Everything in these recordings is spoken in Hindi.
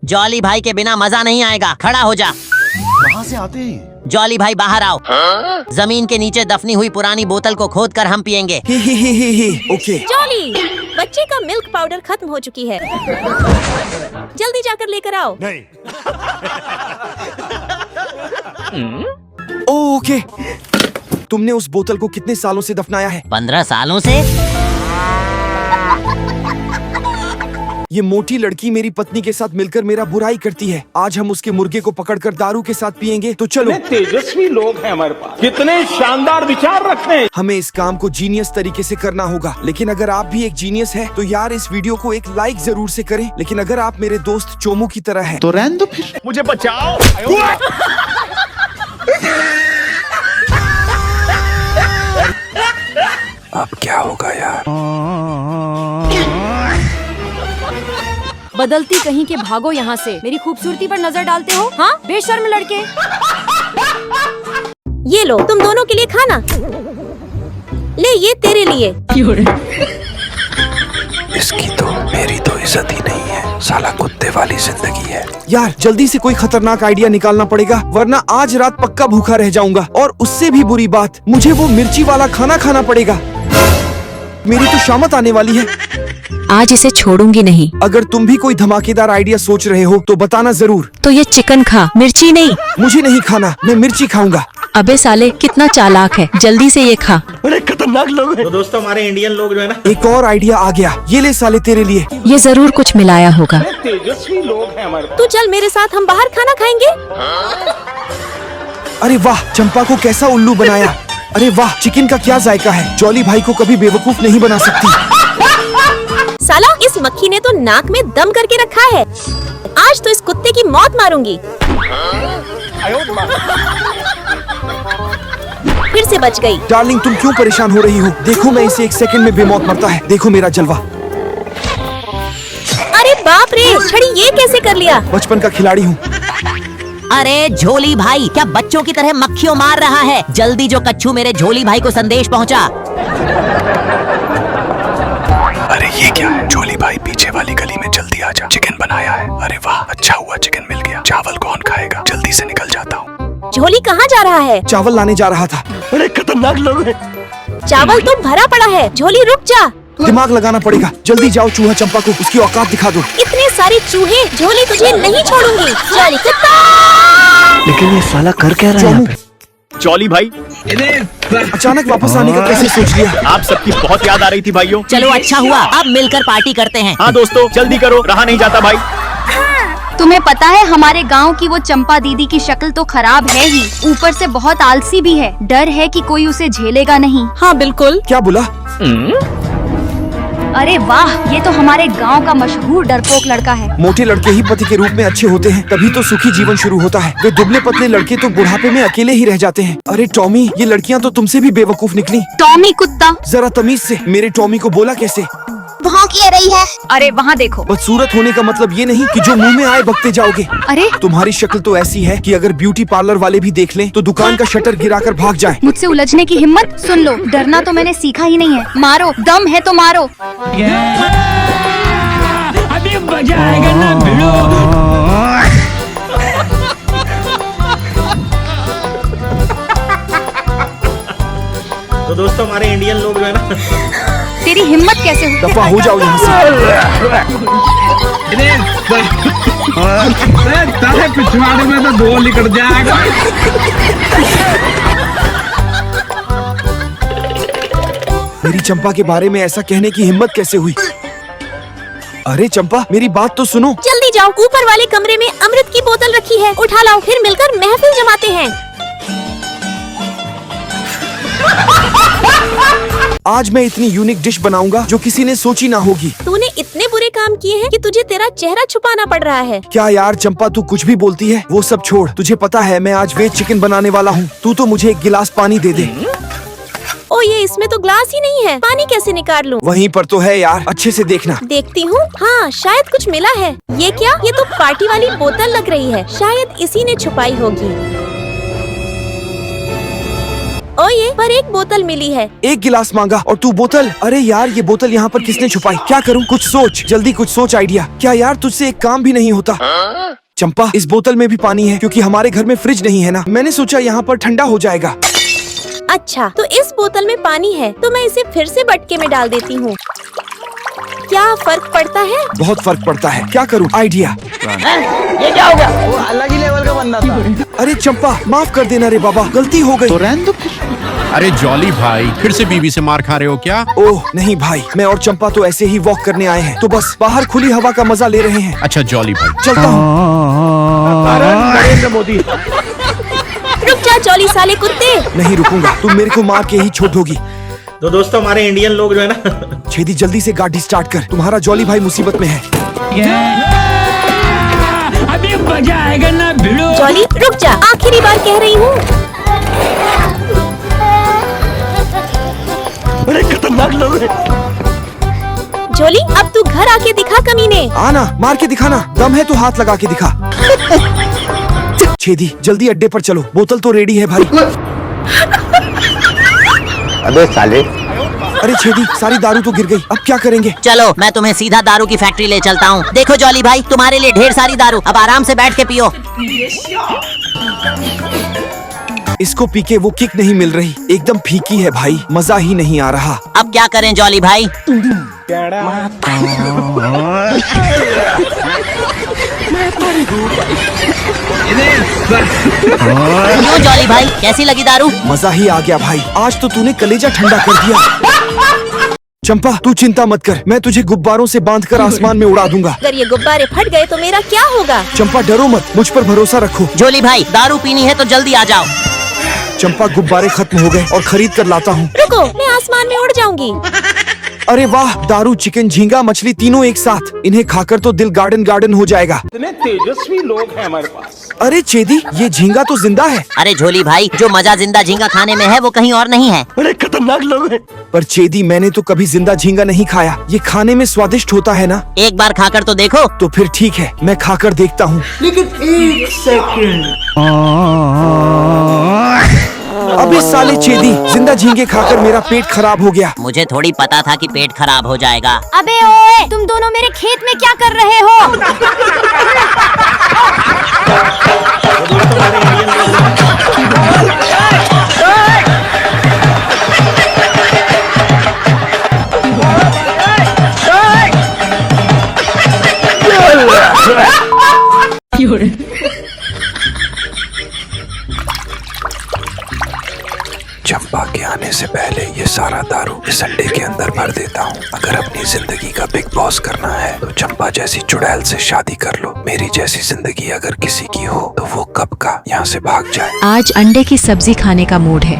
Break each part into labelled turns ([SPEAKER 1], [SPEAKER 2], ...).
[SPEAKER 1] जॉली भाई के बिना मजा नहीं आएगा। खड़ा हो जा।
[SPEAKER 2] कहाँ से आते हैं?
[SPEAKER 1] जॉली भाई बाहर आओ। जमीन के नीचे दफनी हुई पुरानी बोतल को खोद कर हम पियेंगे।
[SPEAKER 3] ओके।
[SPEAKER 4] जॉली, बच्चे का मिल्क पाउडर खत्म हो चुकी है, जल्दी जाकर लेकर आओ।
[SPEAKER 2] नहीं।
[SPEAKER 3] ओके। तुमने उस बोतल को कितने सालों से दफनाया है?
[SPEAKER 1] 15 सालों से।
[SPEAKER 3] ये मोटी लड़की मेरी पत्नी के साथ मिलकर मेरा बुराई करती है। आज हम उसके मुर्गे को पकड़कर दारू के साथ पियेंगे। तो चलो।
[SPEAKER 5] तेजस्वी लोग हैं हमारे पास, कितने शानदार विचार रखते हैं।
[SPEAKER 3] हमें इस काम को जीनियस तरीके से करना होगा। लेकिन अगर आप भी एक जीनियस है तो यार इस वीडियो को एक लाइक जरूर से करें। लेकिन अगर आप मेरे दोस्त चोमू की तरह हैं
[SPEAKER 2] तो रहने दो फिर।
[SPEAKER 5] मुझे बचाओ।
[SPEAKER 3] अब क्या होगा यार?
[SPEAKER 6] बदलती कहीं के भागो यहाँ से। मेरी खूबसूरती पर नजर डालते हो? हाँ, बेशर्म लड़के।
[SPEAKER 4] ये लो, तुम दोनों के लिए खाना। ले, ये तेरे लिए।
[SPEAKER 3] इसकी तो मेरी तो इज्जत ही नहीं है। साला कुत्ते वाली जिंदगी है। यार जल्दी से कोई खतरनाक आइडिया निकालना पड़ेगा, वरना आज रात पक्का भूखा रह जाऊंगा। और उससे भी बुरी बात, मुझे वो मिर्ची वाला खाना खाना पड़ेगा। मेरी तो शामत आने वाली है।
[SPEAKER 6] आज इसे छोड़ूंगी नहीं।
[SPEAKER 3] अगर तुम भी कोई धमाकेदार आइडिया सोच रहे हो तो बताना जरूर।
[SPEAKER 6] तो ये चिकन खा, मिर्ची नहीं।
[SPEAKER 3] मुझे नहीं खाना, मैं मिर्ची खाऊंगा।
[SPEAKER 6] अबे साले, कितना चालाक है। जल्दी से ये खा।
[SPEAKER 2] बड़े खतरनाक लोग हैं।
[SPEAKER 5] तो दोस्तों, हमारे इंडियन लोग जो है ना,
[SPEAKER 3] एक और आइडिया आ गया। ये ले साले तेरे लिए।
[SPEAKER 6] ये जरूर कुछ मिलाया होगा।
[SPEAKER 5] तेजस्वी लोग हैं हमारे पास।
[SPEAKER 4] तू चल मेरे साथ, हम बाहर खाना खाएंगे।
[SPEAKER 3] अरे वाह, चंपा को कैसा उल्लू बनाया। अरे वाह, चिकन का क्या जायका है। जॉली भाई को कभी बेवकूफ नहीं बना सकती।
[SPEAKER 4] साला, इस मक्खी ने तो नाक में दम करके रखा है। आज तो इस कुत्ते की मौत मारूंगी। फिर से बच गई।
[SPEAKER 3] डार्लिंग, तुम क्यों परेशान हो रही हो? देखो मैं इसे 1 सेकंड में बेमौत मरता है। देखो मेरा जलवा।
[SPEAKER 4] अरे बाप रे, छड़ी ये कैसे कर लिया?
[SPEAKER 3] बचपन का खिलाड़ी हूँ।
[SPEAKER 1] अरे झोली भाई, क्या बच्चों की तरह मक्खियों मार रहा है? जल्दी जो कच्छू मेरे झोली भाई को संदेश पहुंचा।
[SPEAKER 3] अरे ये क्या है? झोली भाई पीछे वाली गली में जल्दी आ जा, चिकन बनाया है। अरे वाह, अच्छा हुआ चिकन मिल गया। चावल कौन खाएगा? जल्दी से निकल जाता हूँ।
[SPEAKER 4] झोली कहाँ जा रहा है?
[SPEAKER 3] चावल लाने जा रहा था।
[SPEAKER 2] बड़े खतरनाक लोग हैं।
[SPEAKER 4] चावल तो भरा पड़ा है। झोली रुक जा।
[SPEAKER 3] दिमाग लगाना पड़ेगा। जल्दी जाओ, चूहा चंपा को उसकी औकात दिखा दो।
[SPEAKER 4] इतने सारे चूहे, झोली तुझे नहीं छोड़ूंगी। झोली कुत्ता।
[SPEAKER 2] लेकिन ये साला कर क्या रहा है यहाँ पे?
[SPEAKER 5] जॉली भाई,
[SPEAKER 3] अचानक वापस आने का कैसे सोच लिया?
[SPEAKER 5] आप सबकी बहुत याद आ रही थी भाइयों।
[SPEAKER 1] चलो अच्छा हुआ, अब मिलकर पार्टी करते हैं।
[SPEAKER 5] हाँ दोस्तों, जल्दी करो, रहा नहीं जाता भाई।
[SPEAKER 7] तुम्हें पता है हमारे गांव की वो चंपा दीदी की शक्ल तो खराब है ही, ऊपर से बहुत आलसी भी है। डर है कि कोई उसे झेलेगा नहीं।
[SPEAKER 4] हाँ बिल्कुल।
[SPEAKER 3] क्या बोला?
[SPEAKER 7] अरे वाह, ये तो हमारे गांव का मशहूर डरपोक लड़का है।
[SPEAKER 3] मोटे लड़के ही पति के रूप में अच्छे होते हैं, तभी तो सुखी जीवन शुरू होता है। वे दुबले पतले लड़के तो बुढ़ापे में अकेले ही रह जाते हैं। अरे टॉमी, ये लड़कियां तो तुमसे भी बेवकूफ निकली।
[SPEAKER 7] टॉमी कुत्ता,
[SPEAKER 3] जरा तमीज से मेरे टॉमी को बोला कैसे?
[SPEAKER 7] भौंकी रही है। अरे वहाँ देखो।
[SPEAKER 3] बदसूरत होने का मतलब ये नहीं कि जो मुंह में आए बकते जाओगे।
[SPEAKER 7] अरे
[SPEAKER 3] तुम्हारी शक्ल तो ऐसी है कि अगर ब्यूटी पार्लर वाले भी देख लें तो दुकान का शटर गिराकर भाग जाए।
[SPEAKER 7] मुझसे उलझने की हिम्मत? सुन लो, डरना तो मैंने सीखा ही नहीं है। मारो, दम है तो मारो।
[SPEAKER 8] अभी मजा आएगा ना भिड़ो।
[SPEAKER 5] तो दोस्तों, हमारे इंडियन लोग जो है ना,
[SPEAKER 7] तेरी हिम्मत कैसे हुई?
[SPEAKER 3] दफा हो जाओ यहाँ से।
[SPEAKER 8] पिछवाड़े में तो धो निकल जाएगा।
[SPEAKER 3] मेरी चंपा के बारे में ऐसा कहने की हिम्मत कैसे हुई? अरे चंपा, मेरी बात तो सुनो।
[SPEAKER 4] जल्दी जाओ, ऊपर वाले कमरे में अमृत की बोतल रखी है, उठा लाओ, फिर मिलकर महफिल जमाते हैं।
[SPEAKER 3] आज मैं इतनी यूनिक डिश बनाऊंगा जो किसी ने सोची ना होगी।
[SPEAKER 4] तूने इतने बुरे काम किए हैं कि तुझे तेरा चेहरा छुपाना पड़ रहा है।
[SPEAKER 3] क्या यार चंपा, तू कुछ भी बोलती है। वो सब छोड़, तुझे पता है मैं आज वेज चिकन बनाने वाला हूँ। तू तो मुझे 1 गिलास पानी दे दे।
[SPEAKER 4] ओ ये इसमें तो ग्लास ही नहीं है, पानी कैसे निकाल लूं?
[SPEAKER 3] वहीं पर तो है यार, अच्छे से देखना।
[SPEAKER 4] देखती हूँ। हाँ, शायद कुछ मिला है। ये क्या? ये तो पार्टी वाली बोतल लग रही है, शायद इसी ने छुपाई होगी। ओए, पर एक बोतल मिली है।
[SPEAKER 3] एक गिलास मांगा और तू बोतल। अरे यार, ये बोतल यहाँ पर किसने छुपाई? क्या करूँ? कुछ सोच, जल्दी कुछ सोच आइडिया। क्या यार, तुझसे एक काम भी नहीं होता? चंपा, इस बोतल में भी पानी है क्योंकि हमारे घर में फ्रिज नहीं है ना। मैंने सोचा यहाँ पर ठंडा हो जाएगा।
[SPEAKER 4] अच्छा, तो इस बोतल में पानी है तो मैं इसे फिर से मटके में डाल देती हूँ। क्या फर्क पड़ता है?
[SPEAKER 3] बहुत फर्क पड़ता है। क्या करूँ? आइडिया।
[SPEAKER 2] ये क्या हो गया? वो अलग ही लेवल का बंदा था।
[SPEAKER 3] अरे चंपा, माफ कर देना रे बाबा, गलती हो गई।
[SPEAKER 9] अरे जॉली भाई, फिर से बीवी से मार खा रहे हो क्या?
[SPEAKER 3] ओह नहीं भाई, मैं और चंपा तो ऐसे ही वॉक करने आए हैं, तो बस बाहर खुली हवा का मजा ले रहे हैं।
[SPEAKER 9] अच्छा जॉली भाई,
[SPEAKER 3] चलता हूँ।
[SPEAKER 2] नरेंद्र मोदी।
[SPEAKER 4] रुक जा जॉली साले कुत्ते।
[SPEAKER 3] नहीं रुकूंगा, तुम मेरे को मार के ही छोड़ोगी।
[SPEAKER 5] तो दोस्तों, हमारे इंडियन लोग जो है ना,
[SPEAKER 3] छेदी जल्दी से गाड़ी स्टार्ट कर, तुम्हारा जॉली भाई मुसीबत में है।
[SPEAKER 8] अभी मजा आएगा ना भिड़ो।
[SPEAKER 4] जॉली रुक जा, आखिरी बार कह रही हूँ।
[SPEAKER 2] बड़े खतरनाक लोग हैं।
[SPEAKER 4] जॉली, अब तू घर आके दिखा कमीने।
[SPEAKER 3] आना, मार के दिखाना, दम है तो हाथ लगा के दिखा। छेदी जल्दी अड्डे पर चलो, बोतल तो रेडी है भाई।
[SPEAKER 2] अबे साले।
[SPEAKER 3] अरे छेदी, सारी दारू तो गिर गई, अब क्या करेंगे?
[SPEAKER 1] चलो मैं तुम्हें सीधा दारू की फैक्ट्री ले चलता हूँ। देखो जॉली भाई, तुम्हारे लिए ढेर सारी दारू, अब आराम से बैठ के पियो।
[SPEAKER 3] इसको पी के वो किक नहीं मिल रही, एकदम फीकी है भाई, मजा ही नहीं आ रहा।
[SPEAKER 1] अब क्या करें जॉली भाई? क्यों जॉली भाई, कैसी लगी दारू?
[SPEAKER 3] मजा ही आ गया भाई, आज तो तूने कलेजा ठंडा कर दिया। चंपा तू चिंता मत कर, मैं तुझे गुब्बारों से बांधकर आसमान में उड़ा दूंगा।
[SPEAKER 4] अगर ये गुब्बारे फट गए तो मेरा क्या होगा?
[SPEAKER 3] चंपा डरो मत, मुझ पर भरोसा रखो।
[SPEAKER 1] जॉली भाई, दारू पीनी है तो जल्दी आ जाओ।
[SPEAKER 3] चंपा गुब्बारे खत्म हो गए और खरीद कर लाता हूँ।
[SPEAKER 4] रुको, मैं आसमान में उड़ जाऊंगी।
[SPEAKER 3] अरे वाह, दारू, चिकन, झींगा, मछली तीनों एक साथ, इन्हें खाकर तो दिल गार्डन गार्डन हो जाएगा।
[SPEAKER 5] इतने तेजस्वी लोग हैं हमारे पास।
[SPEAKER 3] अरे छेदी, ये झींगा तो जिंदा है।
[SPEAKER 1] अरे झोली भाई, जो मजा जिंदा झींगा खाने में है वो कहीं और नहीं है।
[SPEAKER 2] बड़े खतरनाक लोग हैं।
[SPEAKER 3] पर छेदी, मैंने तो कभी जिंदा झींगा नहीं खाया, ये खाने में स्वादिष्ट होता है ना?
[SPEAKER 1] एक बार खाकर तो देखो।
[SPEAKER 3] तो फिर ठीक है, मैं खाकर देखता हूँ। अबे साले छेदी, जिंदा झींगे खाकर मेरा पेट खराब हो गया।
[SPEAKER 1] मुझे थोड़ी पता था कि पेट खराब हो जाएगा।
[SPEAKER 7] अबे ओए, तुम दोनों मेरे खेत में क्या कर रहे हो?
[SPEAKER 5] तो दोस्तों, हमारे इंडियन लोग
[SPEAKER 9] चंपा के आने से पहले ये सारा दारू इस अंडे के अंदर भर देता हूँ। अगर अपनी जिंदगी का बिग बॉस करना है तो चंपा जैसी चुड़ैल से शादी कर लो। मेरी जैसी जिंदगी अगर किसी की हो तो वो कब का यहाँ से भाग जाए।
[SPEAKER 6] आज अंडे की सब्जी खाने का मूड है।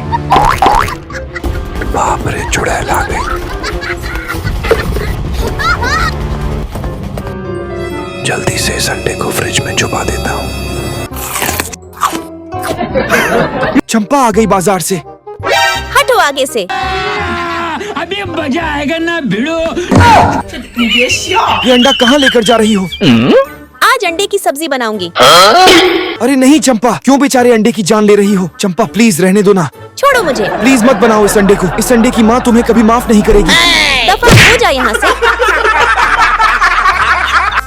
[SPEAKER 9] बाप रे, चुड़ैल आ गई। जल्दी से इस अंडे को फ्रिज में छुपा देता हूँ।
[SPEAKER 3] चंपा आ गई बाजार से।
[SPEAKER 4] हटो आगे से।
[SPEAKER 8] अभी मजा आएगा ना भिड़ो।
[SPEAKER 3] ये अंडा कहाँ लेकर जा रही हो?
[SPEAKER 4] आज अंडे की सब्जी बनाऊंगी।
[SPEAKER 3] अरे नहीं चंपा, क्यों बेचारे अंडे की जान ले रही हो? चंपा प्लीज रहने दो ना,
[SPEAKER 4] छोड़ो मुझे।
[SPEAKER 3] प्लीज मत बनाओ इस अंडे को। इस अंडे की माँ तुम्हें कभी माफ नहीं करेगी।
[SPEAKER 4] दफा हो जा यहाँ से।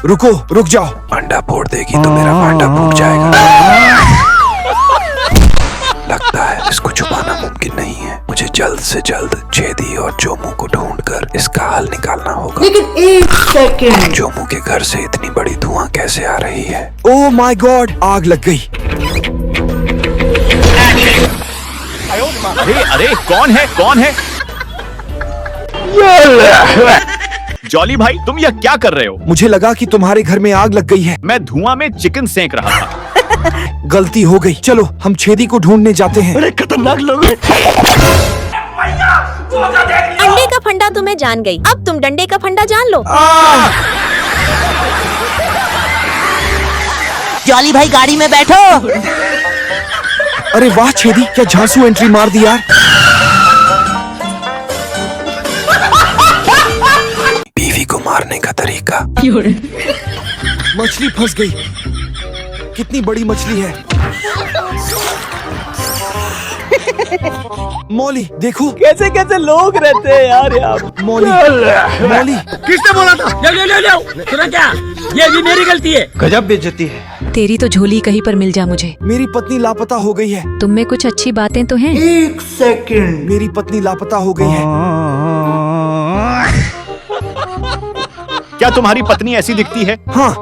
[SPEAKER 3] रुको, रुक जाओ।
[SPEAKER 9] अंडा फोड़ देगी तो मेरा भांडा फूट जाएगा। लगता है इसको छुपाना मुमकिन नहीं है। मुझे जल्द से जल्द छेदी और जोमू को ढूंढकर इसका हल निकालना होगा। लेकिन एक सेकंड, जोमू के घर से इतनी बड़ी धुआं कैसे आ रही है?
[SPEAKER 3] ओह माय गॉड, आग लग गई।
[SPEAKER 10] अरे अरे, कौन है कौन है? जॉली भाई, तुम यह क्या कर रहे हो?
[SPEAKER 3] मुझे लगा कि तुम्हारे घर में आग लग गई है।
[SPEAKER 10] मैं धुआं में चिकन सेंक रहा था।
[SPEAKER 3] गलती हो गई, चलो हम छेदी को ढूंढने जाते हैं।
[SPEAKER 2] बड़े खतरनाक लोग हैं।
[SPEAKER 4] अंडे का फंडा तो मैं जान गई, अब तुम डंडे का फंडा जान लो।
[SPEAKER 1] जॉली भाई गाड़ी में बैठो।
[SPEAKER 3] अरे वाह छेदी, क्या झांसू एंट्री मार दी यार।
[SPEAKER 9] बीवी को मारने का तरीका।
[SPEAKER 3] मछली फंस गई। कितनी बड़ी मछली है। मौली देखो,
[SPEAKER 2] कैसे कैसे लोग रहते हैं यार यहाँ।
[SPEAKER 3] मौली मौली
[SPEAKER 8] किसने बोला था? ले सुना क्या? ये भी मेरी गलती है।
[SPEAKER 3] गजब बेइज्जती है।
[SPEAKER 6] तेरी तो झोली कहीं पर मिल जा मुझे।
[SPEAKER 3] मेरी पत्नी लापता हो गई है।
[SPEAKER 6] तुम में कुछ अच्छी बातें तो हैं।
[SPEAKER 3] मेरी पत्नी लापता हो गई है।
[SPEAKER 10] क्या तुम्हारी पत्नी ऐसी दिखती है?
[SPEAKER 3] हाँ,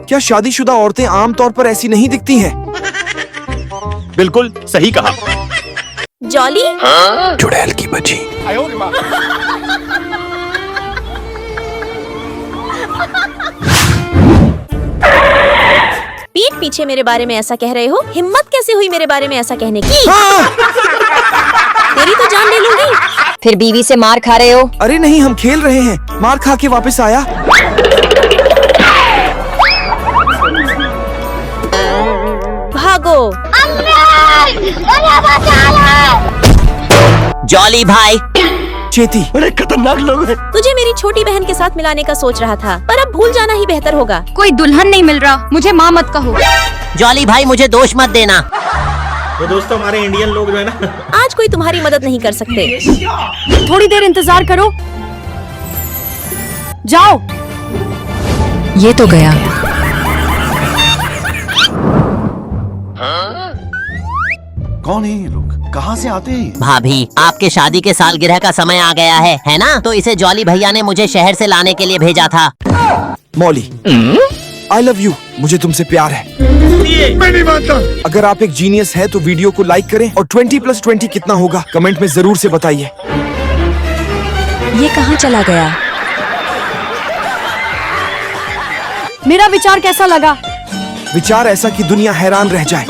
[SPEAKER 3] क्या शादीशुदा औरतें आमतौर पर ऐसी नहीं दिखती हैं?
[SPEAKER 10] बिल्कुल सही कहा।
[SPEAKER 4] जॉली,
[SPEAKER 9] चुड़ैल की बची।
[SPEAKER 4] पीठ पीछे मेरे बारे में ऐसा कह रहे हो? हिम्मत कैसे हुई मेरे बारे में ऐसा कहने की? तेरी तो जान ले लूंगी।
[SPEAKER 6] फिर बीवी से मार खा रहे हो?
[SPEAKER 3] अरे नहीं, हम खेल रहे हैं। मार खा के वापस आया।
[SPEAKER 4] भागो।
[SPEAKER 1] जॉली भाई,
[SPEAKER 3] चेती,
[SPEAKER 2] बड़े खतरनाक लोग हैं।
[SPEAKER 4] तुझे मेरी छोटी बहन के साथ मिलाने का सोच रहा था, पर अब भूल जाना ही बेहतर होगा।
[SPEAKER 7] कोई दुल्हन नहीं मिल रहा, मुझे माँ मत कहो।
[SPEAKER 1] जॉली भाई मुझे दोष मत देना।
[SPEAKER 2] वो दोस्तों हमारे इंडियन लोग जो है ना,
[SPEAKER 4] आज कोई तुम्हारी मदद नहीं कर सकते।
[SPEAKER 6] थोड़ी देर इंतजार करो। जाओ। ये तो गया।
[SPEAKER 5] कौन है ये लोग? कहाँ से आते हैं?
[SPEAKER 1] भाभी, आपके शादी के सालगिरह का समय आ गया है ना? तो इसे जॉली भैया ने मुझे शहर से लाने के लिए भेजा था।
[SPEAKER 3] मौली, आई लव यू। मुझे तुमसे प्यार है।
[SPEAKER 5] मैं नहीं मानता।
[SPEAKER 3] अगर आप एक जीनियस है तो वीडियो को लाइक करें और 20+20 कितना होगा कमेंट में जरूर से बताइए।
[SPEAKER 6] ये कहाँ चला गया? मेरा विचार कैसा लगा?
[SPEAKER 3] विचार ऐसा कि दुनिया हैरान रह जाए।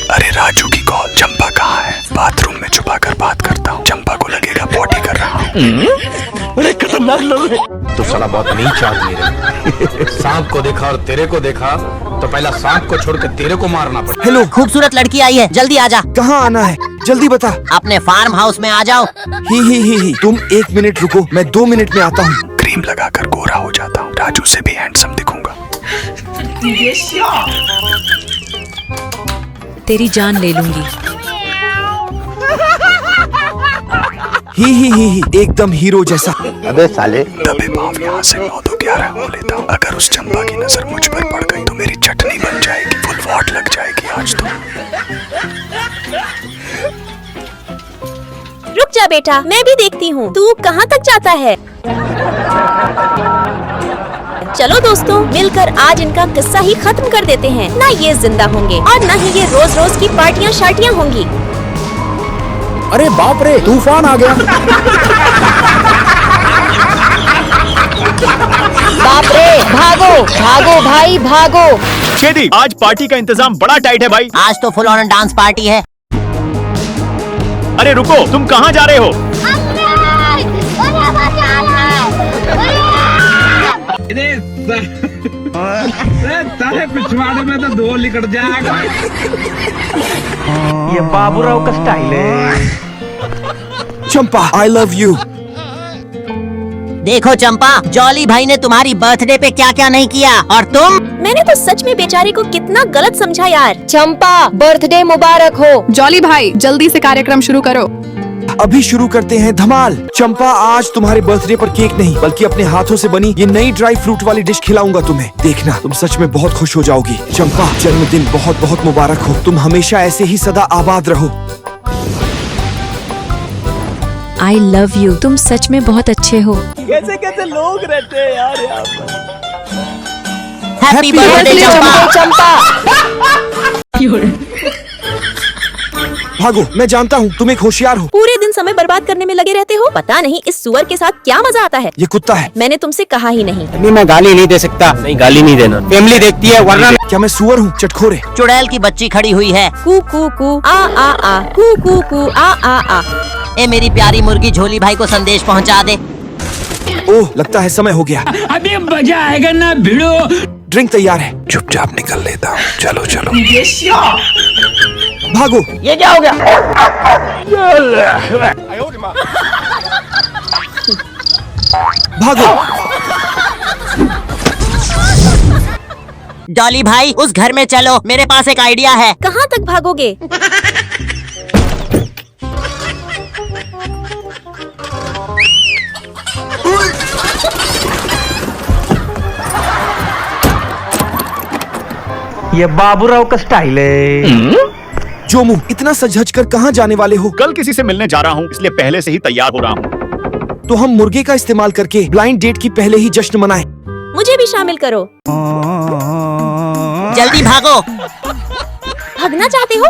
[SPEAKER 9] अरे राजू की कॉल। चंपा कहाँ है? बाथरूम में छुपा कर बात करता हूँ। चंपा को लगेगा पॉटी कर रहा हूँ।
[SPEAKER 2] बड़े खतरनाक लोग हैं।
[SPEAKER 5] तो साला बहुत नीच आदमी है। सांप को देखा और तेरे को देखा तो पहला सांप को छोड़ के तेरे को मारना पड़ा।
[SPEAKER 3] हेलो,
[SPEAKER 1] खूबसूरत लड़की आई है, जल्दी आ जा।
[SPEAKER 3] कहाँ आना है? जल्दी बता।
[SPEAKER 1] अपने फार्म हाउस में आ जाओ।
[SPEAKER 3] ही। तुम 1 मिनट रुको, मैं 2 मिनट में आता हूँ।
[SPEAKER 9] क्रीम लगाकर गोरा हो जाता हूँ। राजू से भी हैंडसम दिखूंगा।
[SPEAKER 6] तेरी जान ले लूंगी।
[SPEAKER 3] ही एकदम हीरो जैसा।
[SPEAKER 2] अबे साले,
[SPEAKER 9] दबे पाँव यहाँ से 9 2 11 हो लेता हूँ। अगर उस चंपा की नजर मुझ पर पड़ गई तो मेरी चटनी बन जाएगी। फुल वॉट लग जाएगी आज तो।
[SPEAKER 4] रुक जा बेटा, मैं भी देखती हूँ तू कहाँ तक जाता है। चलो दोस्तों, मिलकर आज इनका किस्सा ही खत्म कर देते हैं। ना ये जिंदा होंगे और ना ही ये रोज रोज की पार्टियां शार्टियां होंगी।
[SPEAKER 3] अरे बाप रे, तूफान आ गया।
[SPEAKER 6] बाप रे, भागो भागो भाई भागो।
[SPEAKER 10] चेदी, आज पार्टी का इंतजाम बड़ा टाइट है भाई।
[SPEAKER 1] आज तो फुल ऑन डांस पार्टी है।
[SPEAKER 10] अरे रुको, तुम कहाँ जा रहे हो?
[SPEAKER 8] पिछवाड़े में तो दो लिकट जाएगा।
[SPEAKER 2] ये बाबूराव का स्टाइल है।
[SPEAKER 3] चंपा, आई लव यू।
[SPEAKER 1] देखो चंपा, जॉली भाई ने तुम्हारी बर्थडे पे क्या क्या नहीं किया, और तुम?
[SPEAKER 4] मैंने तो सच में बेचारे को कितना गलत समझा यार।
[SPEAKER 6] चंपा, बर्थडे मुबारक हो।
[SPEAKER 11] जॉली भाई, जल्दी से कार्यक्रम शुरू करो।
[SPEAKER 3] अभी शुरू करते हैं धमाल। चंपा, आज तुम्हारे बर्थडे पर केक नहीं बल्कि अपने हाथों से बनी ये नई ड्राई फ्रूट वाली डिश खिलाऊंगा तुम्हें। देखना, तुम सच में बहुत खुश हो जाओगी। चंपा, जन्मदिन बहुत बहुत मुबारक हो। तुम हमेशा ऐसे ही सदा आबाद रहो।
[SPEAKER 6] I love you. तुम सच में बहुत अच्छे हो।
[SPEAKER 2] कैसे कैसे लोग रहते हैं यार यहाँ पर।
[SPEAKER 1] हैप्पी बर्थडे चंपा।
[SPEAKER 3] भागो, मैं जानता हूँ तुम एक होशियार हो।
[SPEAKER 4] पूरे दिन समय बर्बाद करने में लगे रहते हो। पता नहीं इस सुअर के साथ क्या मजा आता है।
[SPEAKER 3] ये कुत्ता है।
[SPEAKER 4] मैंने तुमसे कहा ही नहीं।
[SPEAKER 2] नहीं, मैं गाली नहीं दे सकता। नहीं, गाली नहीं देना। फैमिली देखती है वरना।
[SPEAKER 3] क्या मैं सुअर हूँ? चटखोरे।
[SPEAKER 1] चुड़ैल की बच्ची खड़ी हुई है।
[SPEAKER 4] कू कू कू आ कू कू कू आ।
[SPEAKER 1] ए मेरी प्यारी मुर्गी, झोली भाई को संदेश पहुंचा दे।
[SPEAKER 3] ओह, लगता है समय हो गया।
[SPEAKER 8] अभी मजा आएगा ना भिड़ो।
[SPEAKER 3] ड्रिंक तैयार है।
[SPEAKER 9] चुपचाप निकल लेता हूँ। चलो चलो।
[SPEAKER 3] भागो।
[SPEAKER 2] ये क्या हो गया?
[SPEAKER 3] भागो।
[SPEAKER 1] डॉली भाई उस घर में चलो, मेरे पास एक आइडिया है।
[SPEAKER 4] कहाँ तक भागोगे?
[SPEAKER 2] ये बाबूराव का स्टाइल है।
[SPEAKER 3] जोमू, इतना सज-धज कर कहाँ जाने वाले हो?
[SPEAKER 10] कल किसी से मिलने जा रहा हूँ, इसलिए पहले से ही तैयार हो रहा हूँ।
[SPEAKER 3] तो हम मुर्गे का इस्तेमाल करके ब्लाइंड डेट की पहले ही जश्न मनाएं।
[SPEAKER 4] मुझे भी शामिल करो।
[SPEAKER 1] जल्दी भागो।
[SPEAKER 4] भागना चाहते हो?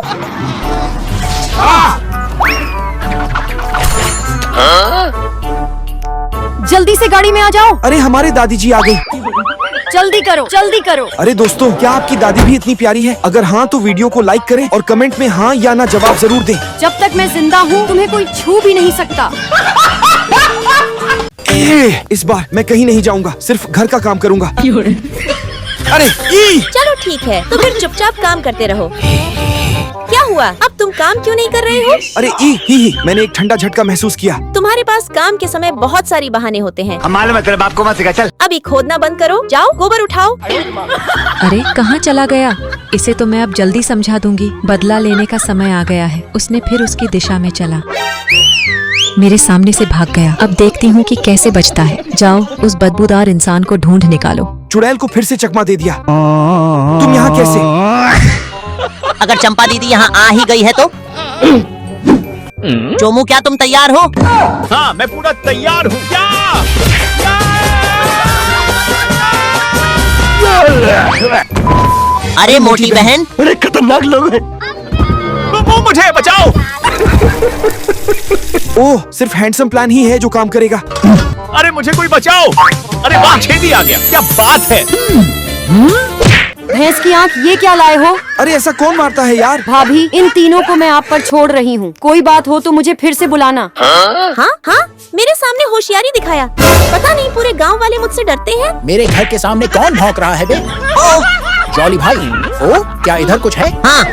[SPEAKER 6] जल्दी से गाड़ी में आ जाओ।
[SPEAKER 3] अरे हमारे दादी जी आ गई।
[SPEAKER 6] जल्दी करो, जल्दी करो।
[SPEAKER 3] अरे दोस्तों, क्या आपकी दादी भी इतनी प्यारी है? अगर हाँ तो वीडियो को लाइक करें और कमेंट में हाँ या ना जवाब जरूर दें।
[SPEAKER 6] जब तक मैं जिंदा हूँ तुम्हें कोई छू भी नहीं सकता।
[SPEAKER 3] इस बार मैं कहीं नहीं जाऊंगा, सिर्फ घर का काम करूंगा। अरे
[SPEAKER 4] चलो ठीक है, तो फिर चुपचाप काम करते रहो। क्या हुआ? अब तुम काम क्यों नहीं कर रहे हो?
[SPEAKER 3] अरे मैंने एक ठंडा झटका महसूस किया।
[SPEAKER 4] तुम्हारे पास काम के समय बहुत सारी बहाने होते हैं।
[SPEAKER 2] मालूम है, तेरे बाप को मत सिखा। चल
[SPEAKER 4] अभी खोदना बंद करो, जाओ गोबर उठाओ।
[SPEAKER 11] अरे कहाँ चला गया? इसे तो मैं अब जल्दी समझा दूंगी। बदला लेने का समय आ गया है। उसने फिर उसकी दिशा में चला, मेरे सामने से भाग गया। अब देखती हूँ कि कैसे बचता है। जाओ उस बदबूदार इंसान को ढूंढ निकालो।
[SPEAKER 3] चुड़ैल को फिर से चकमा दे दिया। तुम यहाँ कैसे?
[SPEAKER 1] अगर चंपा दीदी यहाँ आ ही गई है तो? चोमू, क्या तुम तैयार हो?
[SPEAKER 10] हाँ, मैं पूरा तैयार हूँ।
[SPEAKER 1] अरे मोटी बहन,
[SPEAKER 2] अरे खतरनाक लोग हैं।
[SPEAKER 10] वो मुझे बचाओ।
[SPEAKER 3] ओह, सिर्फ हैंडसम प्लान ही है जो काम करेगा।
[SPEAKER 10] अरे मुझे कोई बचाओ। अरे वाह, छेदी आ गया। क्या बात है?
[SPEAKER 6] भैंस की आँख, ये क्या लाए हो?
[SPEAKER 3] अरे ऐसा कौन मारता है यार?
[SPEAKER 6] भाभी, इन तीनों को मैं आप पर छोड़ रही हूँ। कोई बात हो तो मुझे फिर से बुलाना।
[SPEAKER 4] हाँ हाँ, मेरे सामने होशियारी दिखाया। पता नहीं पूरे गांव वाले मुझसे डरते हैं।
[SPEAKER 5] मेरे घर के सामने कौन भौंक रहा है बे? जॉली भाई, ओ क्या इधर कुछ है?
[SPEAKER 1] हाँ।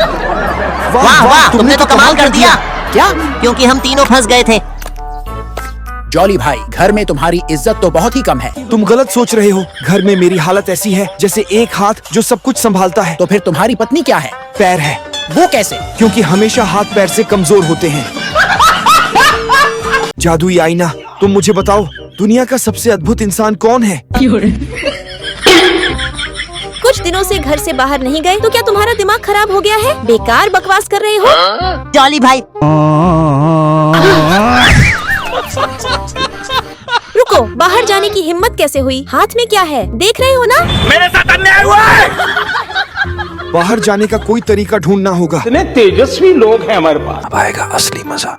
[SPEAKER 1] वाह वाह, तुमने तो कमाल कर दिया।
[SPEAKER 5] क्या?
[SPEAKER 1] क्योंकि हम तीनों फंस गए थे।
[SPEAKER 5] जॉली भाई, घर में तुम्हारी इज्जत तो बहुत ही कम है।
[SPEAKER 3] तुम गलत सोच रहे हो। घर में मेरी हालत ऐसी है जैसे एक हाथ जो सब कुछ संभालता है।
[SPEAKER 5] तो फिर तुम्हारी पत्नी क्या है?
[SPEAKER 3] पैर है।
[SPEAKER 5] वो कैसे?
[SPEAKER 3] क्योंकि हमेशा हाथ पैर से कमजोर होते हैं। जादुई आईना, तुम मुझे बताओ, दुनिया का सबसे अद्भुत इंसान कौन है?
[SPEAKER 4] कुछ दिनों से घर से बाहर नहीं गए तो क्या तुम्हारा दिमाग खराब हो गया है? बेकार बकवास कर रहे हो।
[SPEAKER 1] जॉली भाई,
[SPEAKER 4] रुको, बाहर जाने की हिम्मत कैसे हुई? हाथ में क्या है? देख रहे हो ना?
[SPEAKER 10] मेरे साथ अन्याय हुआ है।
[SPEAKER 3] बाहर जाने का कोई तरीका ढूंढना होगा।
[SPEAKER 2] इतने तेजस्वी लोग हैं हमारे पास।
[SPEAKER 9] अब आएगा असली मजा।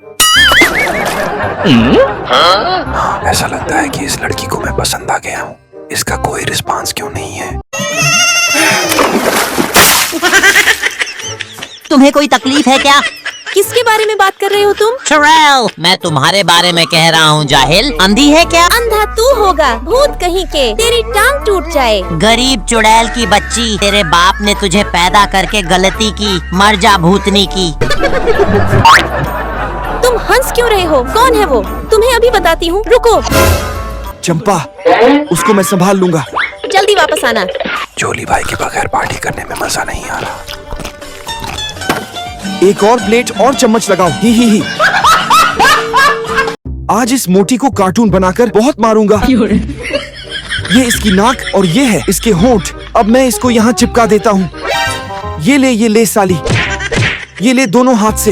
[SPEAKER 9] हाँ, ऐसा लगता है कि इस लड़की को मैं पसंद आ गया हूँ। इसका कोई रिस्पांस क्यों नहीं है?
[SPEAKER 1] तुम्हें कोई तकलीफ है क्या?
[SPEAKER 4] किसके बारे में बात कर रहे हो तुम?
[SPEAKER 1] चुड़ैल, मैं तुम्हारे बारे में कह रहा हूँ। जाहिल, अंधी है क्या?
[SPEAKER 4] अंधा तू होगा, भूत कहीं के, तेरी टांग टूट जाए।
[SPEAKER 1] गरीब चुड़ैल की बच्ची, तेरे बाप ने तुझे पैदा करके गलती की। मर जा भूतनी की।
[SPEAKER 4] तुम हंस क्यों रहे हो? कौन है वो? तुम्हें अभी बताती हूँ, रुको।
[SPEAKER 3] चंपा, उसको मैं संभाल लूंगा।
[SPEAKER 4] जल्दी वापस आना।
[SPEAKER 9] जोली भाई के बगैर पार्टी करने में मजा नहीं आ रहा।
[SPEAKER 3] एक और प्लेट और चम्मच लगाओ। ही। आज इस मोटी को कार्टून बनाकर बहुत मारूंगा। ये इसकी नाक और ये है इसके होंठ। अब मैं इसको यहाँ चिपका देता हूँ। ये ले साली, ये ले दोनों हाथ से।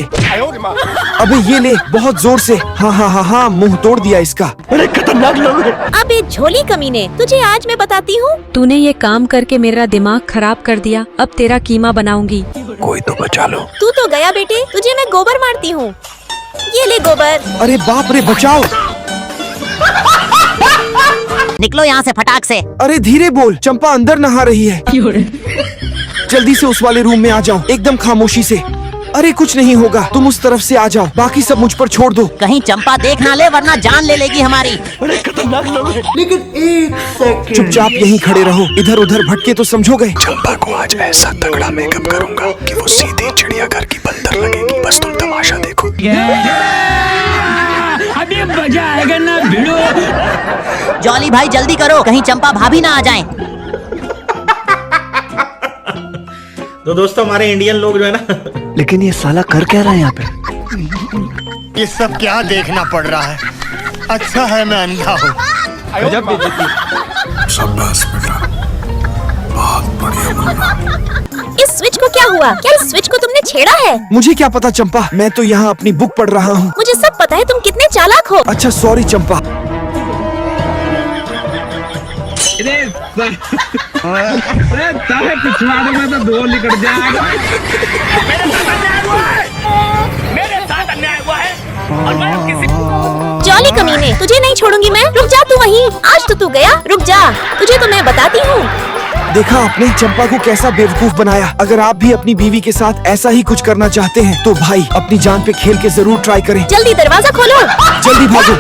[SPEAKER 3] अबे ये ले बहुत जोर से। हाँ, मुंह तोड़ दिया इसका।
[SPEAKER 2] अरे खतरनाक लोग हैं।
[SPEAKER 4] अबे झोली कमीने, तुझे आज मैं बताती हूँ।
[SPEAKER 11] तूने ये काम करके मेरा दिमाग खराब कर दिया। अब तेरा कीमा बनाऊंगी।
[SPEAKER 9] कोई तो बचा लो।
[SPEAKER 4] तू तो गया बेटे, तुझे मैं गोबर मारती हूँ। ये ले गोबर।
[SPEAKER 3] अरे बाप रे, बचाओ।
[SPEAKER 1] निकलो यहाँ से फटाक से।
[SPEAKER 3] अरे धीरे बोल, चंपा अंदर नहा रही है। जल्दी से उस वाले रूम में आ जाओ, एकदम खामोशी से। अरे कुछ नहीं होगा, तुम उस तरफ से आ जाओ, बाकी सब मुझ पर छोड़ दो।
[SPEAKER 1] कहीं चंपा देख ना ले, वरना जान ले लेगी हमारी।
[SPEAKER 2] अरे खतरनाक लोग हैं। लेकिन एक सेकंड,
[SPEAKER 3] चुपचाप यहीं खड़े रहो। इधर उधर भटके तो समझो गए।
[SPEAKER 9] चंपा को आज ऐसा तगड़ा मेकअप करूंगा कि वो सीधी चिड़ियाघर की बंदर लगेगी। बस तुम तमाशा देखो।
[SPEAKER 8] अभी मजा आएगा ना भिड़ो।
[SPEAKER 1] जॉली भाई जल्दी करो, कहीं चंपा भाभी ना आ जाएं।
[SPEAKER 10] तो दोस्तों हमारे इंडियन लोग जो है ना,
[SPEAKER 3] लेकिन ये साला कर क्या रहा है यहाँ पे?
[SPEAKER 5] ये सब क्या देखना पड़ रहा है? अच्छा है मैं अंधा हूँ।
[SPEAKER 9] शाबाश बेटा, बहुत बढ़िया मुन्ना।
[SPEAKER 4] इस स्विच को क्या हुआ? क्या इस स्विच को तुमने छेड़ा है?
[SPEAKER 3] मुझे क्या पता चंपा, मैं तो यहाँ अपनी बुक पढ़ रहा हूँ।
[SPEAKER 4] मुझे सब पता है, तुम कितने चालाक हो।
[SPEAKER 3] अच्छा सॉरी चंपा।
[SPEAKER 8] पिछवाड़े में तो दो निकट जाएगा।
[SPEAKER 4] जॉली कमीने, तुझे नहीं छोड़ूंगी मैं। रुक जा तू वहीं। आज तो तू गया, रुक जा, तुझे तो मैं बताती हूँ।
[SPEAKER 3] देखा आपने चंपा को कैसा बेवकूफ बनाया। अगर आप भी अपनी बीवी के साथ ऐसा ही कुछ करना चाहते हैं तो भाई अपनी जान पे खेल के जरूर ट्राई करें।
[SPEAKER 4] जल्दी दरवाजा खोलो।
[SPEAKER 3] जल्दी भागो।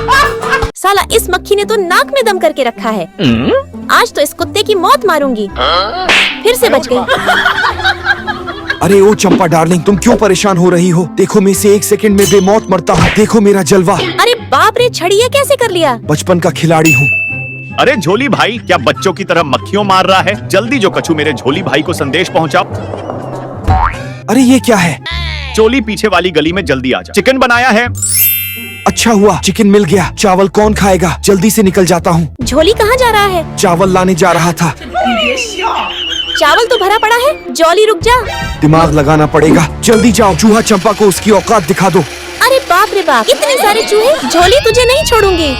[SPEAKER 4] साला इस मक्खी ने तो नाक में दम करके रखा है। आज तो इस कुत्ते की मौत मारूंगी। फिर से बच गई।
[SPEAKER 3] अरे ओ चंपा डार्लिंग, तुम क्यों परेशान हो रही हो? देखो मैं इसे 1 सेकंड में बेमौत मरता हूँ। देखो मेरा जलवा।
[SPEAKER 4] अरे बाप रे, छड़ी ये कैसे कर लिया?
[SPEAKER 3] बचपन का खिलाड़ी हूँ।
[SPEAKER 10] अरे झोली भाई, क्या बच्चों की तरह मक्खियों मार रहा है? जल्दी जो कछू मेरे झोली भाई को संदेश पहुंचाओ।
[SPEAKER 3] अरे ये क्या है?
[SPEAKER 10] चोली पीछे वाली गली में जल्दी आ जा, चिकन बनाया है।
[SPEAKER 3] अच्छा हुआ चिकन मिल गया। चावल कौन खाएगा? जल्दी से निकल जाता हूँ।
[SPEAKER 4] झोली कहाँ जा रहा है?
[SPEAKER 3] चावल लाने जा रहा था।
[SPEAKER 4] चावल तो भरा पड़ा है। जॉली रुक जा।
[SPEAKER 3] दिमाग लगाना पड़ेगा। जल्दी जाओ, चूहा चंपा को उसकी औकात दिखा दो।
[SPEAKER 4] अरे बाप रे बाप, इतने सारे चूहे। झोली तुझे नहीं छोड़ूंगी।